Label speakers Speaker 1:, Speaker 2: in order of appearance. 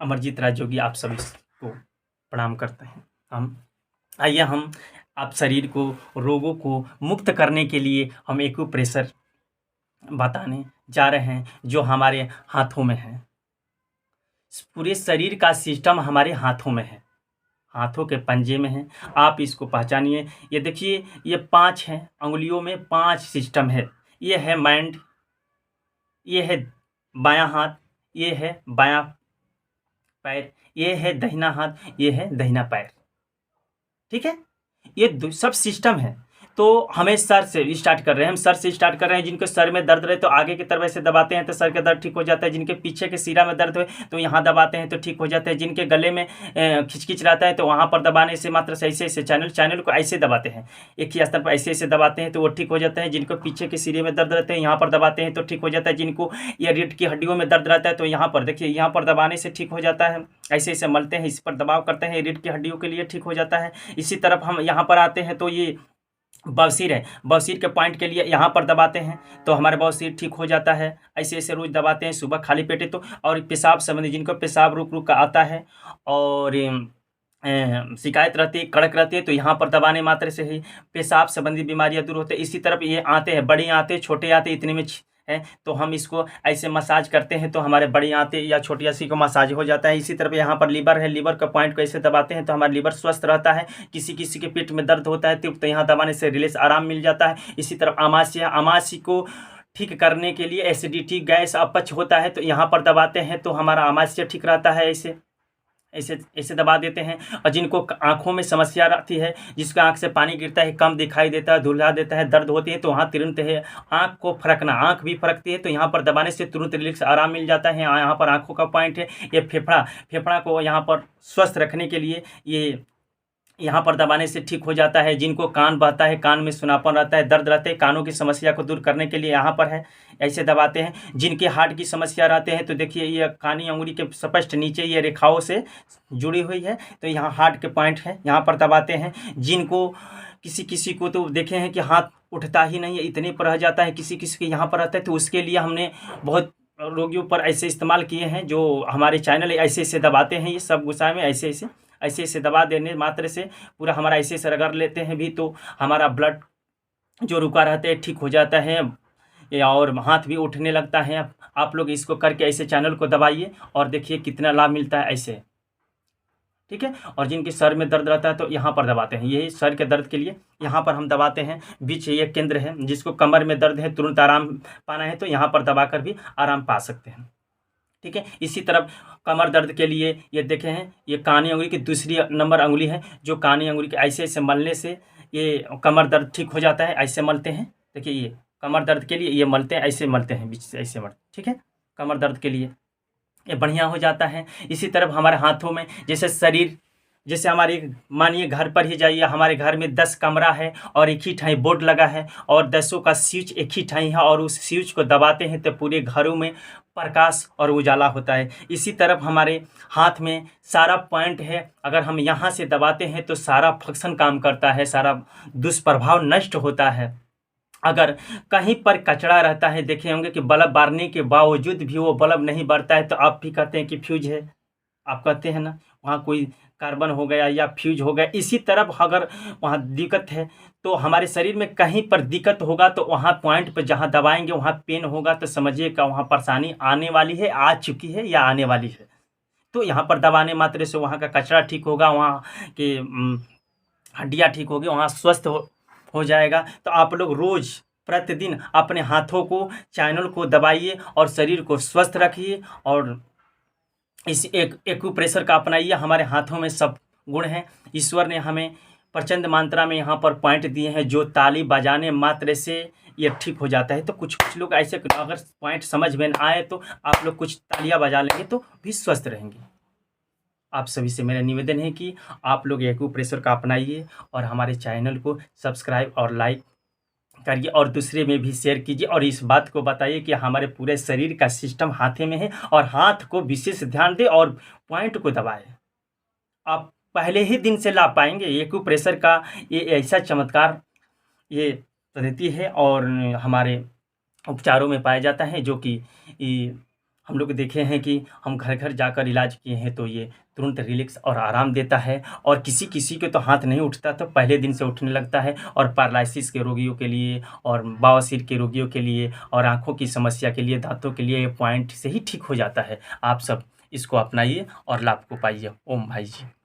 Speaker 1: अमरजीत राजयोगी आप सभी को प्रणाम करते हैं। हम आप शरीर को रोगों को मुक्त करने के लिए हम एक्यूप्रेशर बताने जा रहे हैं जो हमारे हाथों में है। पूरे शरीर का सिस्टम हमारे हाथों में है, हाथों के पंजे में है। आप इसको पहचानिए। ये देखिए, ये 5 हैं, अंगुलियों में 5 सिस्टम है। ये है माइंड, ये है बायां हाथ, ये है बायां पैर, ये है दाहिना हाथ, ये है दाहिना पैर। ठीक है, ये सब सिस्टम है। तो हमें सर से स्टार्ट कर रहे हैं, हम सर से स्टार्ट कर रहे हैं। जिनके सर में दर्द रहे तो आगे की तरफ ऐसे दबाते हैं तो सर का दर्द ठीक हो जाता है। जिनके पीछे के सिरा में दर्द हो तो यहाँ दबाते हैं तो ठीक हो जाता है। जिनके गले में खिचखिच रहता है तो वहाँ पर दबाने से मात्र से ऐसे चैनल को ऐसे दबाते हैं, एक ही स्तर पर ऐसे दबाते हैं तो वो ठीक हो जाता है। जिनको पीछे के सिरे में दर्द रहते हैं यहाँ पर दबाते हैं तो ठीक हो जाता है। जिनको ये रीढ़ की हड्डियों में दर्द रहता है तो यहाँ पर देखिए, यहाँ पर दबाने से ठीक हो जाता है। ऐसे ऐसे मलते हैं, इस पर दबाव करते हैं, रीढ़ की हड्डियों के लिए ठीक हो जाता है। इसी तरफ हम यहाँ पर आते हैं तो ये बवसीर है, बवसीर के पॉइंट के लिए यहाँ पर दबाते हैं तो हमारे बवसीर ठीक हो जाता है। ऐसे ऐसे रोज दबाते हैं सुबह खाली पेटे। तो और पेशाब संबंधी, जिनको पेशाब रुक रुक का आता है और शिकायत रहती है, कड़क रहती है, तो यहाँ पर दबाने मात्र से ही पेशाब संबंधी बीमारियाँ दूर होते हैं। इसी तरफ ये आते हैं, बड़ी आते छोटे आते इतने में है तो हम इसको ऐसे मसाज करते हैं तो हमारे बड़ी आंतें या छोटी आंती को मसाज हो जाता है। इसी तरफ यहाँ पर लीवर है, लीवर का पॉइंट को ऐसे दबाते हैं तो हमारा लीवर स्वस्थ रहता है। किसी किसी के पेट में दर्द होता है तो यहाँ दबाने से रिलीज आराम मिल जाता है। इसी तरफ आमाशय है, आमाशय को ठीक करने के लिए एसिडिटी, गैस, अपच होता है तो यहाँ पर दबाते हैं तो हमारा आमाशय ठीक रहता है। ऐसे ऐसे ऐसे दबा देते हैं। और जिनको आँखों में समस्या रहती है, जिसका आँख से पानी गिरता है, कम दिखाई देता है, धुंधला देता है, दर्द होती है तो वहाँ तुरंत है आँख को फरकना, आँख भी फरकती है तो यहाँ पर दबाने से तुरंत रिलैक्स आराम मिल जाता है। यहाँ पर आँखों का पॉइंट है। ये फेफड़ा को यहाँ पर स्वस्थ रखने के लिए ये यहाँ पर दबाने से ठीक हो जाता है। जिनको कान बहता है, कान में सुनापन रहता है, दर्द रहते हैं, कानों की समस्या को दूर करने के लिए यहाँ पर है, ऐसे दबाते हैं। जिनके हार्ट की समस्या रहते हैं तो देखिए, ये कानी अंगुली के स्पष्ट नीचे ये रेखाओं से जुड़ी हुई है तो यहाँ हार्ट के पॉइंट है, यहाँ पर दबाते हैं। जिनको किसी किसी को तो देखे हैं कि हाथ उठता ही नहीं है, इतने पर रह जाता है, किसी किसी के यहाँ पर रहता है तो उसके लिए हमने बहुत रोगियों पर ऐसे इस्तेमाल किए हैं जो हमारे चैनल ऐसे ऐसे दबाते हैं। ये सब गुस्सा में ऐसे ऐसे दबा देने मात्र से पूरा हमारा ऐसे ऐसे रगड़ लेते हैं भी तो हमारा ब्लड जो रुका रहता है ठीक हो जाता है और हाथ भी उठने लगता है। आप लोग इसको करके ऐसे चैनल को दबाइए और देखिए कितना लाभ मिलता है ऐसे। ठीक है, और जिनके सर में दर्द रहता है तो यहाँ पर दबाते हैं। यही सर के दर्द के लिए यहाँ पर हम दबाते हैं। बीच ये केंद्र है, जिसको कमर में दर्द है, तुरंत आराम पाना है तो यहाँ पर दबाकर भी आराम पा सकते हैं। ठीक है, इसी तरफ कमर दर्द के लिए ये देखे हैं, ये कानी अंगुली की दूसरी नंबर अंगुली है, जो कानी अंगुली के ऐसे ऐसे मलने से ये कमर दर्द ठीक हो जाता है। ऐसे मलते हैं, देखिए ये कमर दर्द के लिए ये मलते हैं, ऐसे मलते हैं, बीच से ऐसे मलते। ठीक है, कमर दर्द के लिए ये बढ़िया हो जाता है। इसी तरफ हमारे हाथों में जैसे हमारे मानिए घर पर ही जाइए, हमारे घर में 10 कमरा है और एक ही ठाई बोर्ड लगा है और 10 का स्विच एक ही ठाई है और उस स्विच को दबाते हैं तो पूरे घरों में प्रकाश और उजाला होता है। इसी तरफ हमारे हाथ में सारा पॉइंट है, अगर हम यहाँ से दबाते हैं तो सारा फंक्शन काम करता है, सारा दुष्प्रभाव नष्ट होता है। अगर कहीं पर कचरा रहता है, देखे होंगे कि बल्ब बारने के बावजूद भी वो बल्ब नहीं बढ़ता है तो आप भी कहते हैं कि फ्यूज है, आप कहते हैं ना, वहाँ कोई कार्बन हो गया या फ्यूज हो गया। इसी तरफ अगर वहाँ दिक्कत है तो हमारे शरीर में कहीं पर दिक्कत होगा तो वहाँ पॉइंट पर जहाँ दबाएंगे वहाँ पेन होगा तो समझिए कि वहाँ परेशानी आने वाली है, आ चुकी है या आने वाली है। तो यहाँ पर दबाने मात्र से वहाँ का कचरा ठीक होगा, वहाँ की हड्डियाँ ठीक होगी, वहाँ स्वस्थ हो जाएगा। तो आप लोग रोज़ प्रतिदिन अपने हाथों को, चैनल को दबाइए और शरीर को स्वस्थ रखिए और इस एक्यूप्रेशर का अपनाइए। हमारे हाथों में सब गुण हैं। ईश्वर ने हमें प्रचंड मात्रा में यहाँ पर पॉइंट दिए हैं जो ताली बजाने मात्र से ये ठीक हो जाता है। तो कुछ लोग ऐसे, अगर पॉइंट समझ में आए तो आप लोग कुछ तालियां बजा लेंगे तो भी स्वस्थ रहेंगे। आप सभी से मेरा निवेदन है कि आप लोग एक्यूप्रेशर का अपनाइए और हमारे चैनल को सब्सक्राइब और लाइक करिए और दूसरे में भी शेयर कीजिए और इस बात को बताइए कि हमारे पूरे शरीर का सिस्टम हाथे में है और हाथ को विशेष ध्यान दें और पॉइंट को दबाएं। आप पहले ही दिन से लाभ पाएंगे। एक्यूप्रेशर का ये ऐसा चमत्कार ये पद्धति है और हमारे उपचारों में पाया जाता है जो कि हम लोग देखे हैं कि हम घर-घर जाकर इलाज किए हैं तो ये तुरंत रिलैक्स और आराम देता है और किसी-किसी के तो हाथ नहीं उठता तो पहले दिन से उठने लगता है और पैरालिसिस के रोगियों के लिए और बवासीर के रोगियों के लिए और आँखों की समस्या के लिए, दाँतों के लिए ये पॉइंट से ही ठीक हो जाता है। आप सब इसको अपनाइए और लाभ को पाइए। ओम भाई जी।